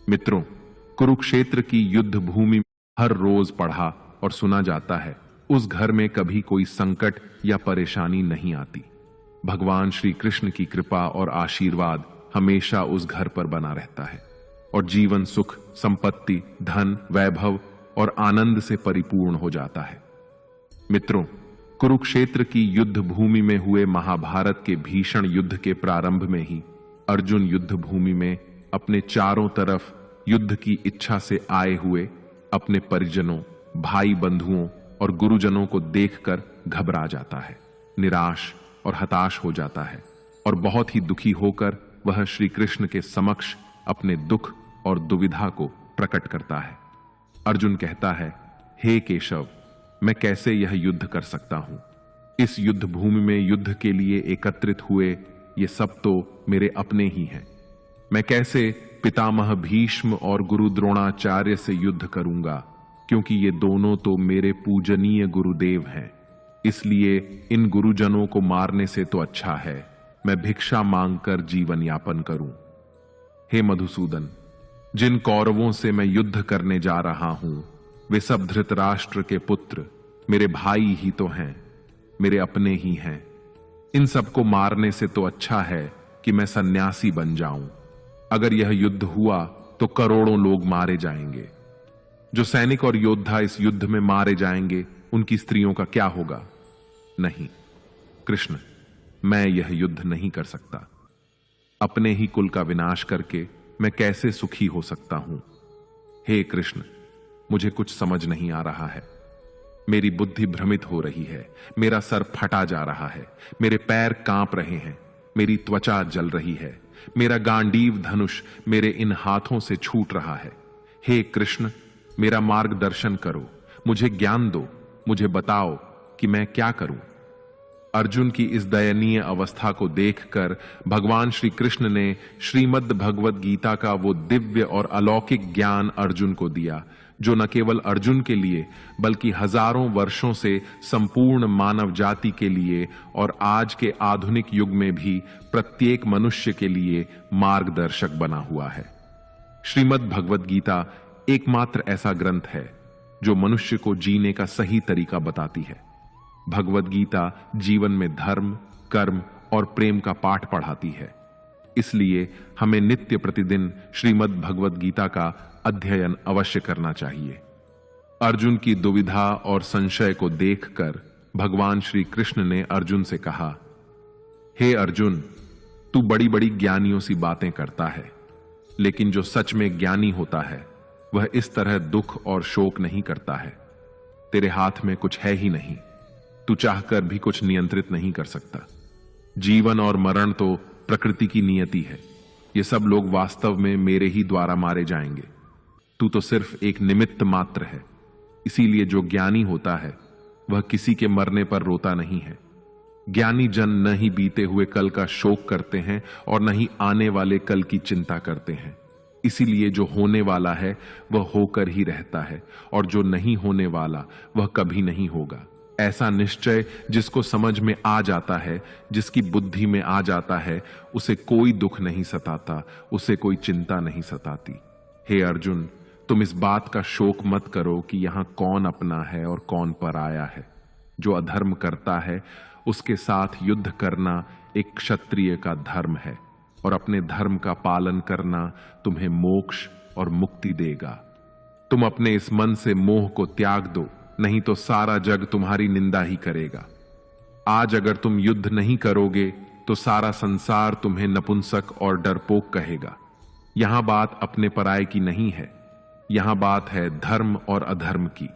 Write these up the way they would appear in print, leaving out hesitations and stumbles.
मित्रों, कुरुक्षेत्र की युद्ध भूमि हर रोज पढ़ा और सुना जाता है, उस घर में कभी कोई संकट या परेशानी नहीं आती। भगवान श्री कृष्ण की कृपा और आशीर्वाद हमेशा उस घर पर बना रहता है और जीवन सुख, संपत्ति, धन, वैभव और आनंद से परिपूर्ण हो जाता है। मित्रों, कुरुक्षेत्र की युद्ध भूमि में हुए महाभारत के भीषण युद्ध के प्रारंभ में ही अर्जुन युद्ध भूमि में अपने चारों तरफ युद्ध की इच्छा से आए हुए अपने परिजनों, भाई बंधुओं और गुरुजनों को देखकर घबरा जाता है, निराश और हताश हो जाता है और बहुत ही दुखी होकर वह श्री कृष्ण के समक्ष अपने दुख और दुविधा को प्रकट करता है। अर्जुन कहता है, हे केशव, मैं कैसे यह युद्ध कर सकता हूं? इस युद्ध भूमि में युद्ध के लिए एकत्रित हुए ये सब तो मेरे अपने ही हैं। मैं कैसे पितामह भीष्म और गुरु द्रोणाचार्य से युद्ध करूंगा, क्योंकि ये दोनों तो मेरे पूजनीय गुरुदेव हैं। इसलिए इन गुरुजनों को मारने से तो अच्छा है मैं भिक्षा मांगकर जीवन यापन करूं। हे मधुसूदन, जिन कौरवों से मैं युद्ध करने जा रहा हूं वे सब धृतराष्ट्र के पुत्र मेरे भाई ही तो हैं, मेरे अपने ही हैं। इन सबको मारने से तो अच्छा है कि मैं सन्यासी बन जाऊं। अगर यह युद्ध हुआ तो करोड़ों लोग मारे जाएंगे। जो सैनिक और योद्धा इस युद्ध में मारे जाएंगे उनकी स्त्रियों का क्या होगा? नहीं कृष्ण, मैं यह युद्ध नहीं कर सकता। अपने ही कुल का विनाश करके मैं कैसे सुखी हो सकता हूं? हे कृष्ण, मुझे कुछ समझ नहीं आ रहा है। मेरी बुद्धि भ्रमित हो रही है, मेरा सर फटा जा रहा है, मेरे पैर कांप रहे हैं, मेरी त्वचा जल रही है, मेरा गांडीव धनुष मेरे इन हाथों से छूट रहा है। हे कृष्ण, मेरा मार्गदर्शन करो, मुझे ज्ञान दो, मुझे बताओ कि मैं क्या करूं। अर्जुन की इस दयनीय अवस्था को देखकर भगवान श्री कृष्ण ने श्रीमद् भगवद गीता का वो दिव्य और अलौकिक ज्ञान अर्जुन को दिया, जो न केवल अर्जुन के लिए बल्कि हजारों वर्षों से संपूर्ण मानव जाति के लिए और आज के आधुनिक युग में भी प्रत्येक मनुष्य के लिए मार्गदर्शक बना हुआ है। श्रीमद् भगवद गीता एकमात्र ऐसा ग्रंथ है जो मनुष्य को जीने का सही तरीका बताती है। भगवद गीता जीवन में धर्म, कर्म और प्रेम का पाठ पढ़ाती है। इसलिए हमें नित्य प्रतिदिन श्रीमद् भगवद गीता का अध्ययन अवश्य करना चाहिए। अर्जुन की दुविधा और संशय को देखकर भगवान श्री कृष्ण ने अर्जुन से कहा, हे अर्जुन, तू बड़ी बड़ी ज्ञानियों सी बातें करता है, लेकिन जो सच में ज्ञानी होता है वह इस तरह दुख और शोक नहीं करता है। तेरे हाथ में कुछ है ही नहीं, तू चाहकर भी कुछ नियंत्रित नहीं कर सकता। जीवन और मरण तो प्रकृति की नियति है। ये सब लोग वास्तव में मेरे ही द्वारा मारे जाएंगे। तू तो सिर्फ एक निमित्त मात्र है। इसीलिए जो ज्ञानी होता है वह किसी के मरने पर रोता नहीं है। ज्ञानी जन न ही बीते हुए कल का शोक करते हैं और न ही आने वाले कल की चिंता करते हैं। इसीलिए जो होने वाला है वह होकर ही रहता है और जो नहीं होने वाला वह कभी नहीं होगा। ऐसा निश्चय जिसको समझ में आ जाता है, जिसकी बुद्धि में आ जाता है, उसे कोई दुख नहीं सताता, उसे कोई चिंता नहीं सताती। हे अर्जुन, तुम इस बात का शोक मत करो कि यहां कौन अपना है और कौन पराया है। जो अधर्म करता है उसके साथ युद्ध करना एक क्षत्रिय का धर्म है और अपने धर्म का पालन करना तुम्हें मोक्ष और मुक्ति देगा। तुम अपने इस मन से मोह को त्याग दो, नहीं तो सारा जग तुम्हारी निंदा ही करेगा। आज अगर तुम युद्ध नहीं करोगे तो सारा संसार तुम्हें नपुंसक और डरपोक कहेगा। यहां बात अपने पराये की नहीं है, यहां बात है धर्म और अधर्म की।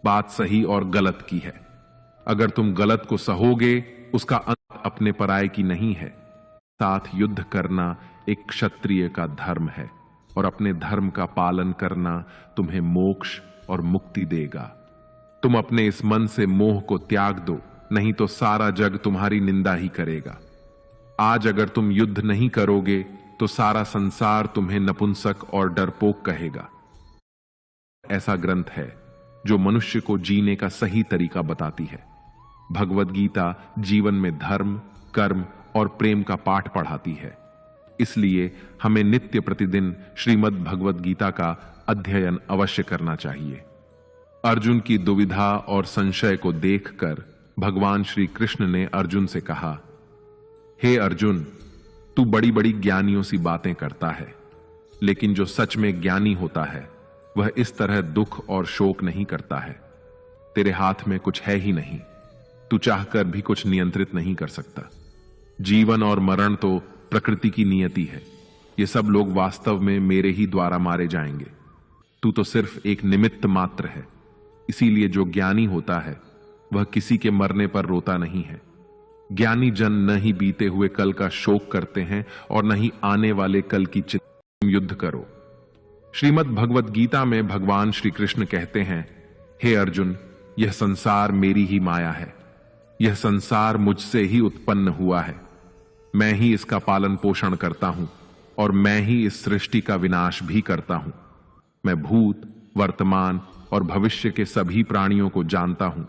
बात सही और गलत की है। अगर तुम गलत को सहोगे उसका अंत अपने पराये की नहीं है। साथ युद्ध करना एक क्षत्रिय का धर्म है और अपने धर्म का पालन करना तुम्हें मोक्ष और मुक्ति देगा। तुम अपने इस मन से मोह को त्याग दो, नहीं तो सारा जग तुम्हारी निंदा ही करेगा। आज अगर तुम युद्ध नहीं करोगे तो सारा संसार तुम्हें नपुंसक और डरपोक कहेगा। ऐसा ग्रंथ है जो मनुष्य को जीने का सही तरीका बताती है। भगवद गीता जीवन में धर्म, कर्म और प्रेम का पाठ पढ़ाती है। इसलिए हमें नित्य प्रतिदिन श्रीमद् भगवत गीता का अध्ययन अवश्य करना चाहिए। अर्जुन की दुविधा और संशय को देखकर भगवान श्री कृष्ण ने अर्जुन से कहा, हे अर्जुन, तू बड़ी बड़ी ज्ञानियों सी बातें करता है, लेकिन जो सच में ज्ञानी होता है वह इस तरह दुख और शोक नहीं करता है। तेरे हाथ में कुछ है ही नहीं, तू चाहकर भी कुछ नियंत्रित नहीं कर सकता। जीवन और मरण तो प्रकृति की नियति है। ये सब लोग वास्तव में मेरे ही द्वारा मारे जाएंगे। तू तो सिर्फ एक निमित्त मात्र है। इसीलिए जो ज्ञानी होता है वह किसी के मरने पर रोता नहीं है। ज्ञानी जन न ही बीते हुए कल का शोक करते हैं और न ही आने वाले कल की चिंता। युद्ध करो। श्रीमद् भगवत गीता में भगवान श्री कृष्ण कहते हैं, हे अर्जुन, यह संसार मेरी ही माया है। यह संसार मुझसे ही उत्पन्न हुआ है। मैं ही इसका पालन पोषण करता हूं और मैं ही इस सृष्टि का विनाश भी करता हूं। मैं भूत, वर्तमान और भविष्य के सभी प्राणियों को जानता हूं,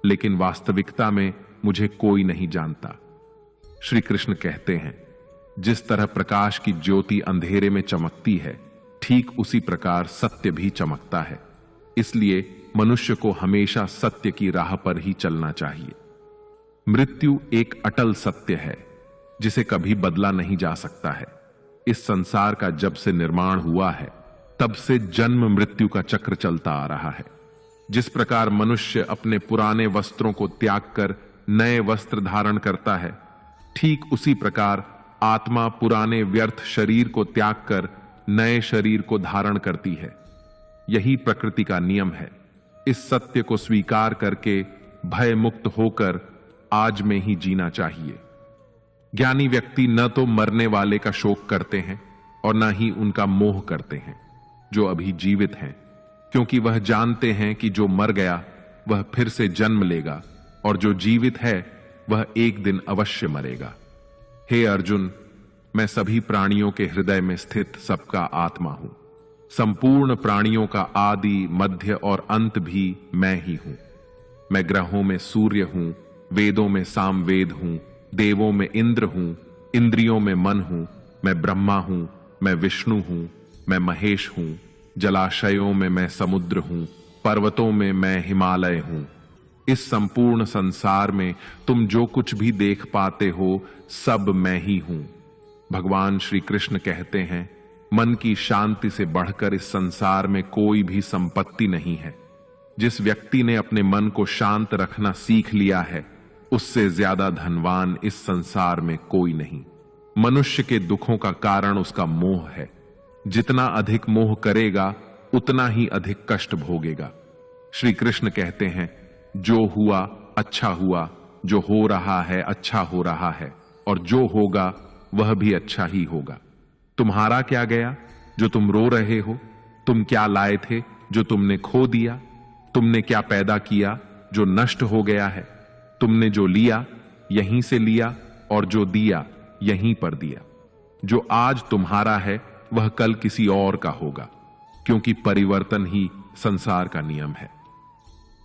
लेकिन वास्तविकता में मुझे कोई नहीं जानता। श्री कृष्ण कहते हैं, जिस तरह प्रकाश की ज्योति अंधेरे में चमकती है, ठीक उसी प्रकार सत्य भी चमकता है। इसलिए मनुष्य को हमेशा सत्य की राह पर ही चलना चाहिए। मृत्यु एक अटल सत्य है जिसे कभी बदला नहीं जा सकता है। इस संसार का जब से निर्माण हुआ है तब से जन्म मृत्यु का चक्र चलता आ रहा है। जिस प्रकार मनुष्य अपने पुराने वस्त्रों को त्याग कर नए वस्त्र धारण करता है, ठीक उसी प्रकार आत्मा पुराने व्यर्थ शरीर को त्याग कर नए शरीर को धारण करती है। यही प्रकृति का नियम है। इस सत्य को स्वीकार करके भय मुक्त होकर आज में ही जीना चाहिए। ज्ञानी व्यक्ति न तो मरने वाले का शोक करते हैं और न ही उनका मोह करते हैं जो अभी जीवित हैं, क्योंकि वह जानते हैं कि जो मर गया वह फिर से जन्म लेगा और जो जीवित है वह एक दिन अवश्य मरेगा। हे अर्जुन, मैं सभी प्राणियों के हृदय में स्थित सबका आत्मा हूं। संपूर्ण प्राणियों का आदि, मध्य और अंत भी मैं ही हूं। मैं ग्रहों में सूर्य हूं, वेदों में सामवेद हूं, देवों में इंद्र हूं, इंद्रियों में मन हूं। मैं ब्रह्मा हूं, मैं विष्णु हूं, मैं महेश हूं। जलाशयों में मैं समुद्र हूं, पर्वतों में मैं हिमालय हूं। इस संपूर्ण संसार में तुम जो कुछ भी देख पाते हो सब मैं ही हूं। भगवान श्री कृष्ण कहते हैं, मन की शांति से बढ़कर इस संसार में कोई भी संपत्ति नहीं है। जिस व्यक्ति ने अपने मन को शांत रखना सीख लिया है, उससे ज्यादा धनवान इस संसार में कोई नहीं। मनुष्य के दुखों का कारण उसका मोह है। जितना अधिक मोह करेगा उतना ही अधिक कष्ट भोगेगा। श्री कृष्ण कहते हैं, जो हुआ अच्छा हुआ, जो हो रहा है अच्छा हो रहा है, और जो होगा वह भी अच्छा ही होगा। तुम्हारा क्या गया जो तुम रो रहे हो? तुम क्या लाए थे जो तुमने खो दिया? तुमने क्या पैदा किया जो नष्ट हो गया है? तुमने जो लिया यहीं से लिया और जो दिया यहीं पर दिया। जो आज तुम्हारा है वह कल किसी और का होगा, क्योंकि परिवर्तन ही संसार का नियम है।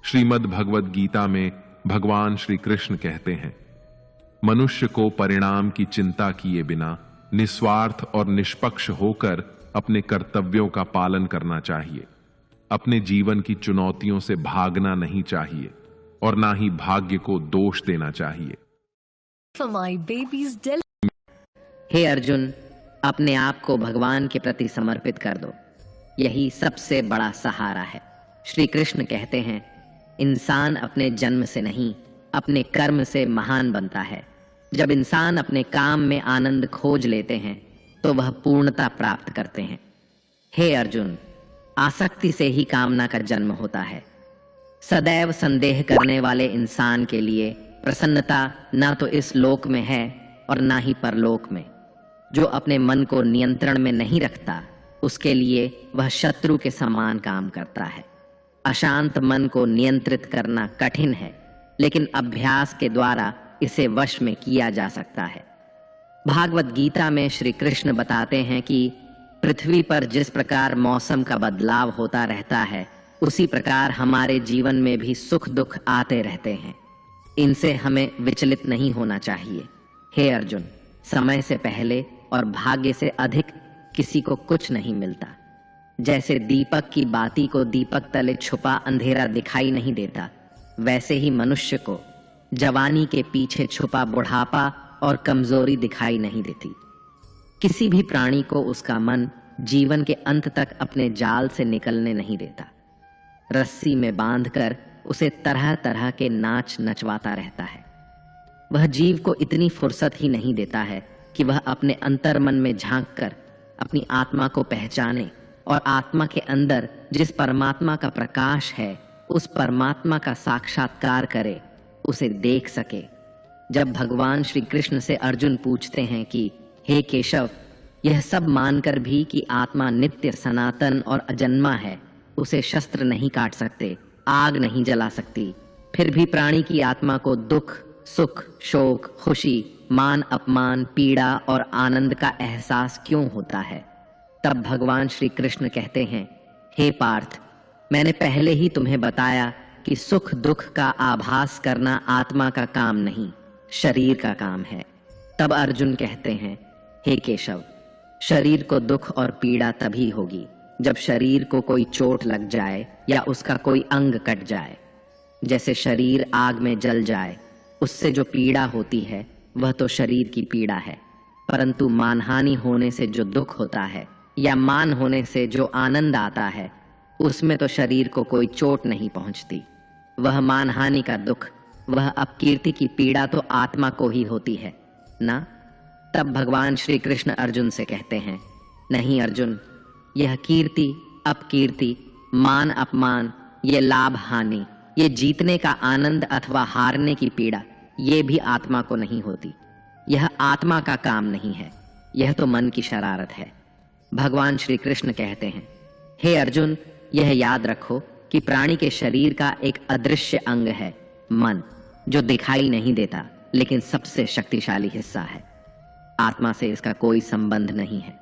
श्रीमद् भगवत गीता में भगवान श्री कृष्ण कहते हैं, मनुष्य को परिणाम की चिंता किए बिना निस्वार्थ और निष्पक्ष होकर अपने कर्तव्यों का पालन करना चाहिए। अपने जीवन की चुनौतियों से भागना नहीं चाहिए और ना ही भाग्य को दोष देना चाहिए। हे अर्जुन, अपने आप को भगवान के प्रति समर्पित कर दो। यही सबसे बड़ा सहारा है। श्री कृष्ण कहते हैं, इंसान अपने जन्म से नहीं अपने कर्म से महान बनता है। जब इंसान अपने काम में आनंद खोज लेते हैं तो वह पूर्णता प्राप्त करते हैं। हे अर्जुन, आसक्ति से ही कामना का जन्म होता है। सदैव संदेह करने वाले इंसान के लिए प्रसन्नता ना तो इस लोक में है और ना ही परलोक में। जो अपने मन को नियंत्रण में नहीं रखता, उसके लिए वह शत्रु के समान काम करता है। अशांत मन को नियंत्रित करना कठिन है, लेकिन अभ्यास के द्वारा इसे वश में किया जा सकता है। भागवत गीता में श्री कृष्ण बताते हैं कि पृथ्वी पर जिस प्रकार मौसम का बदलाव होता रहता है, उसी प्रकार हमारे जीवन में भी सुख दुख आते रहते हैं। इनसे हमें विचलित नहीं होना चाहिए। हे अर्जुन, समय से पहले और भाग्य से अधिक किसी को कुछ नहीं मिलता। जैसे दीपक की बाती को दीपक तले छुपा अंधेरा दिखाई नहीं देता, वैसे ही मनुष्य को जवानी के पीछे छुपा बुढ़ापा और कमजोरी दिखाई नहीं देती। किसी भी प्राणी को उसका मन जीवन के अंत तक अपने जाल से निकलने नहीं देता। रस्सी में बांधकर उसे तरह तरह के नाच नचवाता रहता है। वह जीव को इतनी फुर्सत ही नहीं देता है कि वह अपने अंतर्मन में झांककर अपनी आत्मा को पहचाने और आत्मा के अंदर जिस परमात्मा का प्रकाश है उस परमात्मा का साक्षात्कार करे, उसे देख सके। जब भगवान श्री कृष्ण से अर्जुन पूछते हैं कि हे केशव, यह सब मानकर भी कि आत्मा नित्य सनातन और अजन्मा है, उसे शस्त्र नहीं काट सकते, आग नहीं जला सकती, फिर भी प्राणी की आत्मा को दुख, सुख, शोक, खुशी, मान अपमान, पीड़ा और आनंद का एहसास क्यों होता है? तब भगवान श्री कृष्ण कहते हैं, हे पार्थ, मैंने पहले ही तुम्हें बताया कि सुख दुख का आभास करना आत्मा का काम नहीं, शरीर का काम है। तब अर्जुन कहते हैं, हे केशव, शरीर को दुख और पीड़ा तभी होगी जब शरीर को कोई चोट लग जाए या उसका कोई अंग कट जाए। जैसे शरीर आग में जल जाए, उससे जो पीड़ा होती है वह तो शरीर की पीड़ा है, परंतु मानहानि होने से जो दुख होता है या मान होने से जो आनंद आता है, उसमें तो शरीर को कोई चोट नहीं पहुंचती। वह मानहानि का दुख, वह अपकीर्ति की पीड़ा तो आत्मा को ही होती है ना? तब भगवान श्री कृष्ण अर्जुन से कहते हैं, नहीं अर्जुन, यह कीर्ति अपकीर्ति, मान अपमान, ये लाभ हानि, ये जीतने का आनंद अथवा हारने की पीड़ा, ये भी आत्मा को नहीं होती। यह आत्मा का काम नहीं है, यह तो मन की शरारत है। भगवान श्री कृष्ण कहते हैं, हे अर्जुन, यह याद रखो कि प्राणी के शरीर का एक अदृश्य अंग है, मन, जो दिखाई नहीं देता लेकिन सबसे शक्तिशाली हिस्सा है। आत्मा से इसका कोई संबंध नहीं है।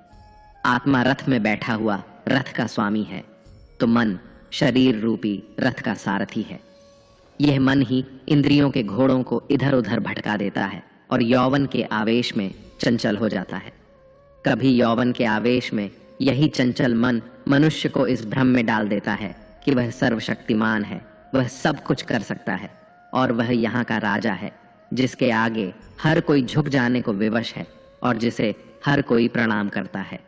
आत्मा रथ में बैठा हुआ रथ का स्वामी है, तो मन शरीर रूपी रथ का सारथी है। यह मन ही इंद्रियों के घोड़ों को इधर उधर भटका देता है और यौवन के आवेश में चंचल हो जाता है। कभी यौवन के आवेश में यही चंचल मन मनुष्य को इस भ्रम में डाल देता है कि वह सर्वशक्तिमान है, वह सब कुछ कर सकता है और वह यहाँ का राजा है, जिसके आगे हर कोई झुक जाने को विवश है और जिसे हर कोई प्रणाम करता है।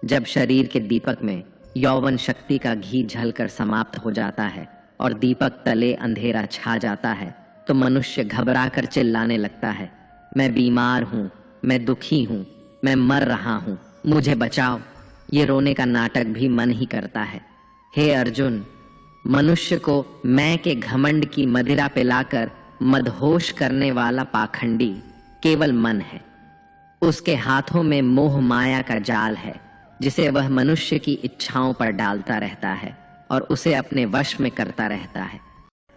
जब शरीर के दीपक में यौवन शक्ति का घी झलकर समाप्त हो जाता है और दीपक तले अंधेरा छा जाता है, तो मनुष्य घबराकर चिल्लाने लगता है, मैं बीमार हूँ, मैं दुखी हूँ, मैं मर रहा हूँ, मुझे बचाओ। ये रोने का नाटक भी मन ही करता है। हे अर्जुन, मनुष्य को मैं के घमंड की मदिरा पिलाकर मदहोश करने वाला पाखंडी केवल मन है। उसके हाथों में मोह माया का जाल है, जिसे वह मनुष्य की इच्छाओं पर डालता रहता है और उसे अपने वश में करता रहता है।